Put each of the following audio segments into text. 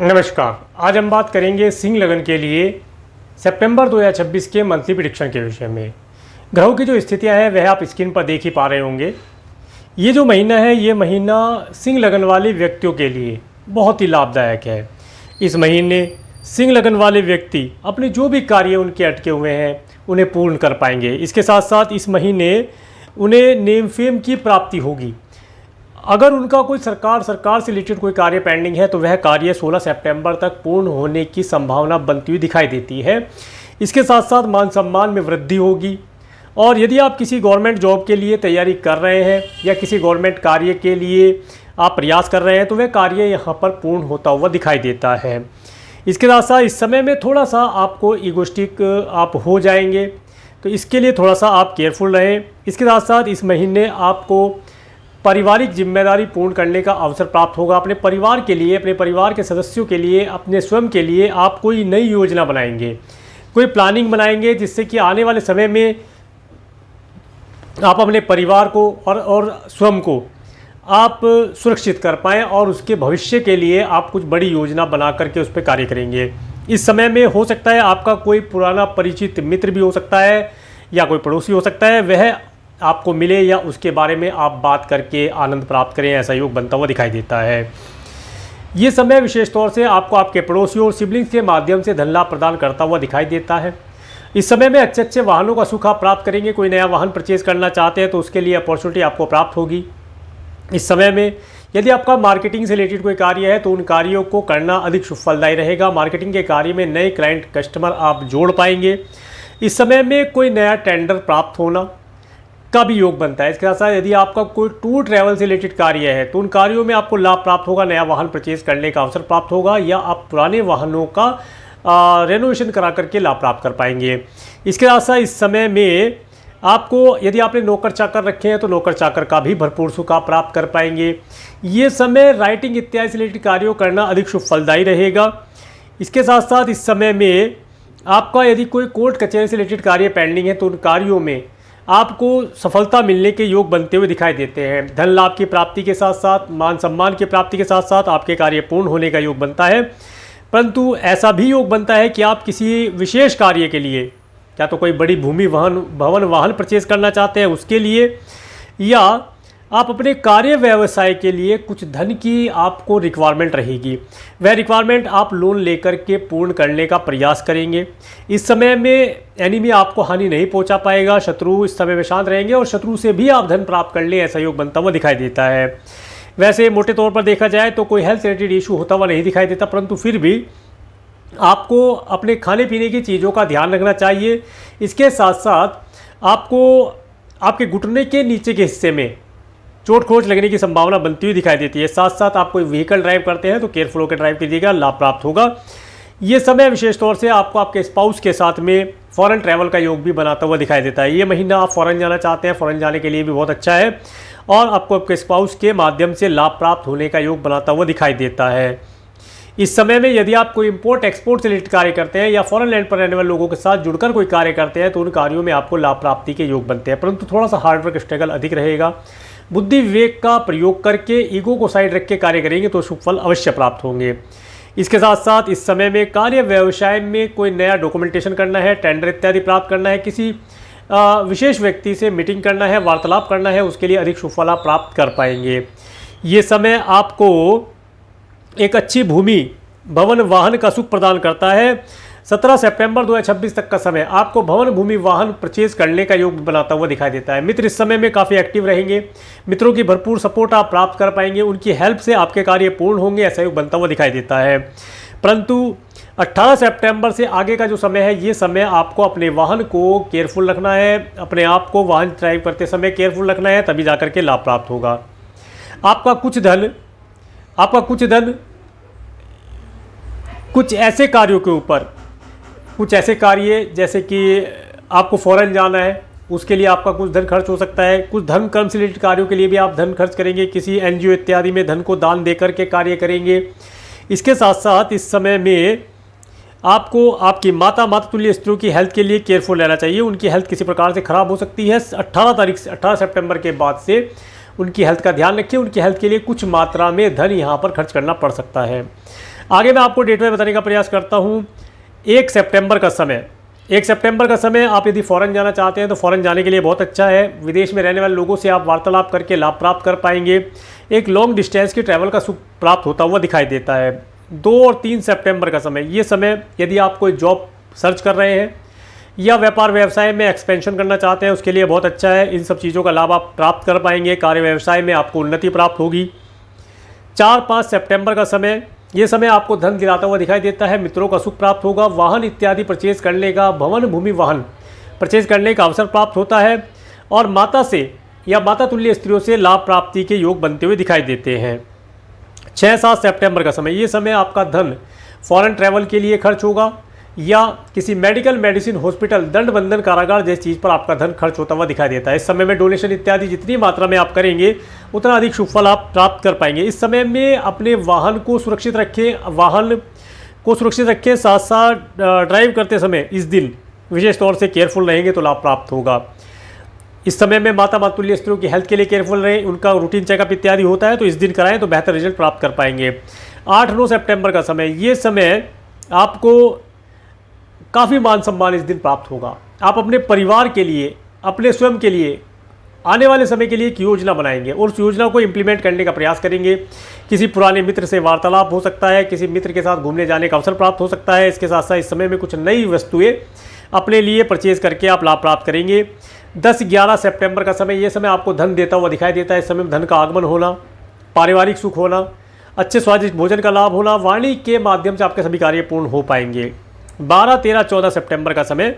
नमस्कार। आज हम बात करेंगे सिंह लगन के लिए सितंबर 2026 के मंथली प्रेडिक्शन के विषय में। ग्रहों की जो स्थितियां हैं वह आप स्क्रीन पर देख ही पा रहे होंगे। ये जो महीना है ये महीना सिंह लगन वाले व्यक्तियों के लिए बहुत ही लाभदायक है। इस महीने सिंह लगन वाले व्यक्ति अपने जो भी कार्य उनके अटके हुए हैं उन्हें पूर्ण कर पाएंगे। इसके साथ साथ इस महीने उन्हें नेम फेम की प्राप्ति होगी। अगर उनका कोई सरकार से रिलेटेड कोई कार्य पेंडिंग है तो वह कार्य 16 सितंबर तक पूर्ण होने की संभावना बनती हुई दिखाई देती है। इसके साथ साथ मान सम्मान में वृद्धि होगी। और यदि आप किसी गवर्नमेंट जॉब के लिए तैयारी कर रहे हैं या किसी गवर्नमेंट कार्य के लिए आप प्रयास कर रहे हैं तो वह कार्य यहाँ पर पूर्ण होता हुआ दिखाई देता है। इसके साथ साथ इस समय में थोड़ा सा आपको ईगोस्टिक आप हो जाएंगे, तो इसके लिए थोड़ा सा आप केयरफुल रहें। इसके साथ साथ इस महीने आपको पारिवारिक जिम्मेदारी पूर्ण करने का अवसर प्राप्त होगा। अपने परिवार के लिए, अपने परिवार के सदस्यों के लिए, अपने स्वयं के लिए आप कोई नई योजना बनाएंगे, कोई प्लानिंग बनाएंगे जिससे कि आने वाले समय में आप अपने परिवार को और स्वयं को आप सुरक्षित कर पाएँ और उसके भविष्य के लिए आप कुछ बड़ी योजना बना करके उस पर कार्य करेंगे। इस समय में हो सकता है आपका कोई पुराना परिचित मित्र भी हो सकता है या कोई पड़ोसी हो सकता है, वह आपको मिले या उसके बारे में आप बात करके आनंद प्राप्त करें, ऐसा योग बनता हुआ दिखाई देता है। ये समय विशेष तौर से आपको आपके पड़ोसियों और सिबलिंग्स के माध्यम से धन लाभ प्रदान करता हुआ दिखाई देता है। इस समय में अच्छे अच्छे वाहनों का सुख आप प्राप्त करेंगे। कोई नया वाहन परचेज करना चाहते हैं तो उसके लिए अपॉर्चुनिटी आपको प्राप्त होगी। इस समय में यदि आपका मार्केटिंग से रिलेटेड कोई कार्य है तो उन कार्यों को करना अधिक फलदायी रहेगा। मार्केटिंग के कार्य में नए क्लाइंट कस्टमर आप जोड़ पाएंगे। इस समय में कोई नया टेंडर प्राप्त होना का भी योग बनता है। इसके साथ साथ यदि आपका कोई टूर ट्रैवल से रिलेटेड कार्य है तो उन कार्यों में आपको लाभ प्राप्त होगा, नया वाहन परचेज करने का अवसर प्राप्त होगा या आप पुराने वाहनों का रेनोवेशन करा करके लाभ प्राप्त कर पाएंगे। इसके साथ साथ इस समय में आपको यदि आपने नौकर चाकर रखे हैं तो नौकर चाकर का भी भरपूर सुख आप प्राप्त कर पाएंगे। ये समय राइटिंग इत्यादि से रिलेटेड कार्यों करना अधिक शुभ फलदायी रहेगा। इसके साथ साथ इस समय में आपका यदि कोई कोर्ट कचहरी से रिलेटेड कार्य पेंडिंग है तो उन कार्यों में आपको सफलता मिलने के योग बनते हुए दिखाई देते हैं। धन लाभ की प्राप्ति के साथ साथ मान सम्मान की प्राप्ति के साथ साथ आपके कार्य पूर्ण होने का योग बनता है। परंतु ऐसा भी योग बनता है कि आप किसी विशेष कार्य के लिए या तो कोई बड़ी भूमि वाहन परचेज करना चाहते हैं उसके लिए, या आप अपने कार्य व्यवसाय के लिए कुछ धन की आपको रिक्वायरमेंट रहेगी। वह रिक्वायरमेंट आप लोन लेकर के पूर्ण करने का प्रयास करेंगे। इस समय में एनिमी आपको हानि नहीं पहुंचा पाएगा। शत्रु इस समय में शांत रहेंगे और शत्रु से भी आप धन प्राप्त कर लें, ऐसा योग बनता हुआ दिखाई देता है। वैसे मोटे तौर पर देखा जाए तो कोई हेल्थ रिलेटेड इशू होता हुआ नहीं दिखाई देता, परंतु फिर भी आपको अपने खाने पीने की चीज़ों का ध्यान रखना चाहिए। इसके साथ साथ आपको आपके घुटने के नीचे के हिस्से में चोट खरोच लगने की संभावना बनती हुई दिखाई देती है। साथ साथ आप कोई व्हीकल ड्राइव करते हैं तो केयरफुल होकर ड्राइव कीजिएगा, लाभ प्राप्त होगा। ये समय विशेष तौर से आपको आपके स्पाउस के साथ में फॉरेन ट्रैवल का योग भी बनाता हुआ दिखाई देता है। ये महीना आप फॉरेन जाना चाहते हैं, फॉरेन जाने के लिए भी बहुत अच्छा है और आपको आपके स्पाउस के माध्यम से लाभ प्राप्त होने का योग बनाता हुआ दिखाई देता है। इस समय में यदि आप कोई इंपोर्ट एक्सपोर्ट से रिलेटेड कार्य करते हैं या फॉरेन लैंड पर रहने वाले लोगों के साथ जुड़कर कोई कार्य करते हैं तो उन कार्यों में आपको लाभ प्राप्ति के योग बनते हैं, परंतु थोड़ा सा हार्डवर्क स्ट्रगल अधिक रहेगा। बुद्धि विवेक का प्रयोग करके ईगो को साइड रख के कार्य करेंगे तो शुभ फल अवश्य प्राप्त होंगे। इसके साथ साथ इस समय में कार्य व्यवसाय में कोई नया डॉक्यूमेंटेशन करना है, टेंडर इत्यादि प्राप्त करना है, किसी विशेष व्यक्ति से मीटिंग करना है, वार्तालाप करना है, उसके लिए अधिक शुभ फल आप प्राप्त कर पाएंगे। ये समय आपको एक अच्छी भूमि भवन वाहन का सुख प्रदान करता है। 17 सितंबर 2026 तक का समय आपको भवन भूमि वाहन परचेज करने का योग बनाता हुआ दिखाई देता है। मित्र इस समय में काफ़ी एक्टिव रहेंगे, मित्रों की भरपूर सपोर्ट आप प्राप्त कर पाएंगे, उनकी हेल्प से आपके कार्य पूर्ण होंगे, ऐसा योग बनता हुआ दिखाई देता है। परंतु 18 सितंबर से आगे का जो समय है ये समय आपको अपने वाहन को केयरफुल रखना है, अपने आप को वाहन ड्राइव करते समय केयरफुल रखना है, तभी जाकर के लाभ प्राप्त होगा। आपका कुछ धन कुछ ऐसे कार्यों के ऊपर, कुछ ऐसे कार्य जैसे कि आपको फॉरेन जाना है उसके लिए आपका कुछ धन खर्च हो सकता है। कुछ धर्म कर्म से रिलेटेड कार्यों के लिए भी आप धन खर्च करेंगे, किसी एनजीओ इत्यादि में धन को दान देकर के कार्य करेंगे। इसके साथ साथ इस समय में आपको आपकी माता तुल्य स्त्रियों की हेल्थ के लिए केयरफुल रहना चाहिए। उनकी हेल्थ किसी प्रकार से ख़राब हो सकती है। 18 सितंबर के बाद से उनकी हेल्थ का ध्यान रखिए। उनकी हेल्थ के लिए कुछ मात्रा में धन यहाँ पर खर्च करना पड़ सकता है। आगे मैं आपको डेट में बताने का प्रयास करता हूँ। 1 सितंबर का समय, 1 सितंबर का समय आप यदि फ़ॉरेन जाना चाहते हैं तो फ़ॉरेन जाने के लिए बहुत अच्छा है। विदेश में रहने वाले लोगों से आप वार्तालाप करके लाभ प्राप्त कर पाएंगे। एक लॉन्ग डिस्टेंस की ट्रैवल का सुख प्राप्त होता हुआ दिखाई देता है। 2 और 3 सितंबर का समय, ये समय यदि आप कोई जॉब सर्च कर रहे हैं या व्यापार व्यवसाय में एक्सपेंशन करना चाहते हैं उसके लिए बहुत अच्छा है। इन सब चीज़ों का लाभ आप प्राप्त कर पाएंगे। कार्य व्यवसाय में आपको उन्नति प्राप्त होगी। 4-5 सितंबर का समय, ये समय आपको धन दिलाता हुआ दिखाई देता है। मित्रों का सुख प्राप्त होगा। वाहन इत्यादि परचेज करने का, भवन भूमि वाहन परचेज करने का अवसर प्राप्त होता है और माता से या माता तुल्य स्त्रियों से लाभ प्राप्ति के योग बनते हुए दिखाई देते हैं। 6-7 सितंबर का समय, ये समय आपका धन फॉरेन ट्रैवल के लिए खर्च होगा या किसी मेडिकल, मेडिसिन, हॉस्पिटल, दंड बंधन, कारागार जैसी चीज़ पर आपका धन खर्च होता हुआ दिखाई देता है। इस समय में डोनेशन इत्यादि जितनी मात्रा में आप करेंगे उतना अधिक शुभ फल आप प्राप्त कर पाएंगे। इस समय में अपने वाहन को सुरक्षित रखें, साथ साथ ड्राइव करते समय इस दिन विशेष तौर से केयरफुल रहेंगे तो लाभ प्राप्त होगा। इस समय में माता मातुल्य स्त्रियों की हेल्थ के लिए केयरफुल रहें, उनका रूटीन चेकअप इत्यादि होता है तो इस दिन कराएं तो बेहतर रिजल्ट प्राप्त कर पाएंगे। 8-9 सितंबर का समय, ये समय आपको काफ़ी मान सम्मान इस दिन प्राप्त होगा। आप अपने परिवार के लिए, अपने स्वयं के लिए आने वाले समय के लिए एक योजना बनाएंगे और उस योजना को इम्प्लीमेंट करने का प्रयास करेंगे। किसी पुराने मित्र से वार्तालाप हो सकता है, किसी मित्र के साथ घूमने जाने का अवसर प्राप्त हो सकता है। इसके साथ साथ इस समय में कुछ नई वस्तुएं अपने लिए परचेज करके आप लाभ प्राप्त करेंगे। 10-11 सितंबर का समय, ये समय आपको धन देता हुआ दिखाई देता है। इस समय में धन का आगमन होना, पारिवारिक सुख होना, अच्छे स्वादिष्ट भोजन का लाभ होना, वाणी के माध्यम से आपके सभी कार्य पूर्ण हो पाएंगे। 12-13-14 सितंबर का समय,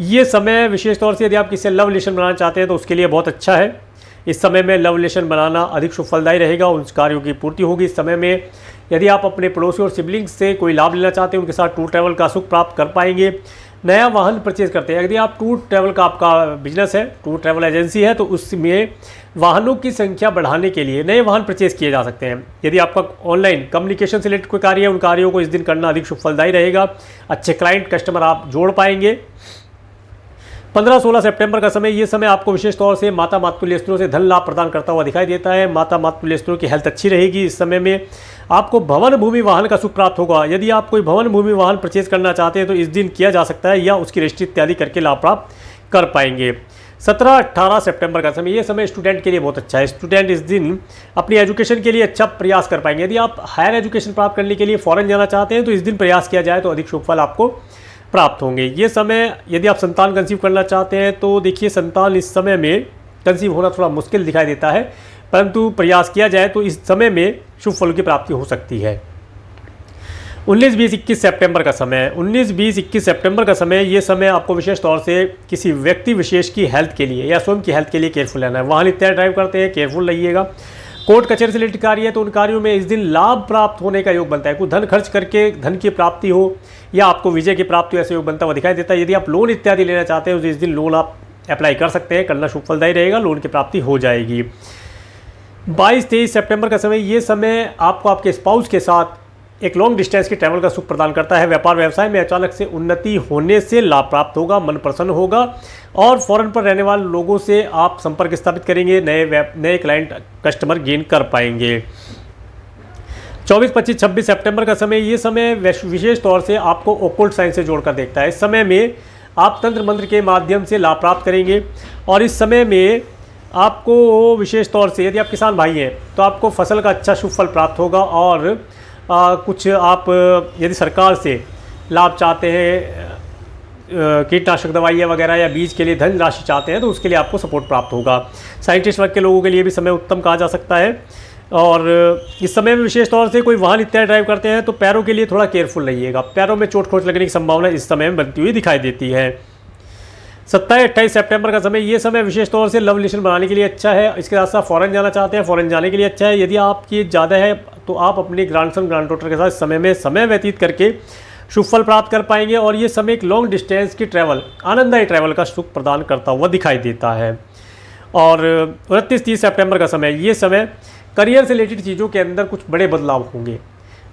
ये समय विशेष तौर से यदि आप किसी लव रिलेशन बनाना चाहते हैं तो उसके लिए बहुत अच्छा है। इस समय में लव रिलेशन बनाना अधिक शुभ फलदायी रहेगा, उन कार्यों की पूर्ति होगी। इस समय में यदि आप अपने पड़ोसी और सिबलिंग्स से कोई लाभ लेना चाहते हैं उनके साथ टूर ट्रैवल का सुख प्राप्त कर पाएंगे। नया वाहन परचेज करते हैं, यदि आप टूर ट्रैवल का आपका बिजनेस है, टूर ट्रैवल एजेंसी है, तो उसमें वाहनों की संख्या बढ़ाने के लिए नए वाहन परचेज किए जा सकते हैं। यदि आपका ऑनलाइन कम्युनिकेशन से रिलेटेड कोई कार्य है, उन कार्यों को इस दिन करना अधिक शुभ फलदायी रहेगा। अच्छे क्लाइंट, कस्टमर आप जोड़ पाएंगे। 15-16 सितंबर का समय, ये समय आपको विशेष तौर से माता मातुल्य स्त्रियों से धन लाभ प्रदान करता हुआ दिखाई देता है। माता मातुल्य स्त्रियों की हेल्थ अच्छी रहेगी। इस समय में आपको भवन भूमि वाहन का सुख प्राप्त होगा। यदि आप कोई भवन भूमि वाहन परचेज करना चाहते हैं तो इस दिन किया जा सकता है या उसकी रजिस्ट्री इत्यादि करके लाभ प्राप्त कर पाएंगे। 17-18 सितंबर का समय, ये समय स्टूडेंट के लिए बहुत अच्छा है। स्टूडेंट इस दिन अपनी एजुकेशन के लिए अच्छा प्रयास कर पाएंगे। यदि आप हायर एजुकेशन प्राप्त करने के लिए फॉरेन जाना चाहते हैं तो इस दिन प्रयास किया जाए तो अधिक शुभ फल आपको प्राप्त होंगे। ये समय यदि आप संतान कंसीव करना चाहते हैं तो देखिए, संतान इस समय में कंसीव होना थोड़ा मुश्किल दिखाई देता है, परंतु प्रयास किया जाए तो इस समय में शुभ फल की प्राप्ति हो सकती है। 19-20-21 सितंबर का समय, 19-20-21 सितंबर का समय, ये समय आपको विशेष तौर से किसी व्यक्ति विशेष की हेल्थ के लिए या स्वयं की हेल्थ के लिए केयरफुल रहना है। वाहन इत्यादि ड्राइव करते हैं, केयरफुल रहिएगा। कोर्ट कचहरी से रिलेटेड कार्य है तो उन कार्यों में इस दिन लाभ प्राप्त होने का योग बनता है। कुछ धन खर्च करके धन की प्राप्ति हो या आपको विजय की प्राप्ति हो, ऐसे योग बनता हुआ दिखाई देता है। यदि आप लोन इत्यादि लेना चाहते हैं तो इस दिन लोन आप अप्लाई कर सकते हैं, करना शुभ फलदायी रहेगा, लोन की प्राप्ति हो जाएगी। 22-23 सितंबर का समय, ये समय आपको आपके स्पाउस के साथ एक लॉन्ग डिस्टेंस की ट्रैवल का सुख प्रदान करता है। व्यापार व्यवसाय में अचानक से उन्नति होने से लाभ प्राप्त होगा, मन प्रसन्न होगा और फॉरेन पर रहने वाले लोगों से आप संपर्क स्थापित करेंगे, नए क्लाइंट, कस्टमर गेन कर पाएंगे। 24-25-26 सितंबर का समय, ये समय विशेष तौर से आपको ओकल्ट साइंस से जोड़कर देखता है। इस समय में आप तंत्र मंत्र के माध्यम से लाभ प्राप्त करेंगे और इस समय में आपको विशेष तौर से यदि आप किसान भाई हैं तो आपको फसल का अच्छा शुभ फल प्राप्त होगा और कुछ आप यदि सरकार से लाभ चाहते हैं, कीटनाशक दवाइयाँ वगैरह या बीज के लिए धन राशि चाहते हैं तो उसके लिए आपको सपोर्ट प्राप्त होगा। साइंटिस्ट वर्ग के लोगों के लिए भी समय उत्तम कहा जा सकता है और इस समय में विशेष तौर से कोई वाहन इत्यादि ड्राइव करते हैं तो पैरों के लिए थोड़ा केयरफुल रहिएगा। पैरों में चोट खोच लगने की संभावना इस समय में बनती हुई दिखाई देती है। 27-28 सितंबर का समय, ये समय विशेष तौर से लव रिलेशन बनाने के लिए अच्छा है। इसके साथ साथ फॉरेन जाना चाहते हैं, फॉरेन जाने के लिए अच्छा है। यदि आपकी ज़्यादा है तो आप अपने ग्रैंडसन ग्रैंड डॉटर के साथ इस समय में समय व्यतीत करके शुभ फल प्राप्त कर पाएंगे और ये समय एक लॉन्ग डिस्टेंस की ट्रैवल, आनंददायी ट्रैवल का सुख प्रदान करता हुआ दिखाई देता है। और 29-30 सितंबर का समय, ये समय करियर से रिलेटेड चीज़ों के अंदर कुछ बड़े बदलाव होंगे,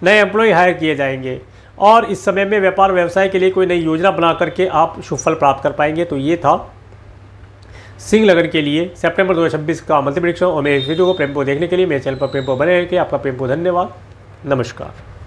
नए एम्प्लॉय हायर किए जाएंगे और इस समय में व्यापार व्यवसाय के लिए कोई नई योजना बना करके आप शुभ फल प्राप्त कर पाएंगे। तो ये था सिंह लगन के लिए सितंबर 2026 का मंथली प्रेडिक्शन और मेरे इस वीडियो को प्रेम को देखने के लिए मेरे चैनल पर प्रेम को बने रखें। आपका प्रेम को धन्यवाद। नमस्कार।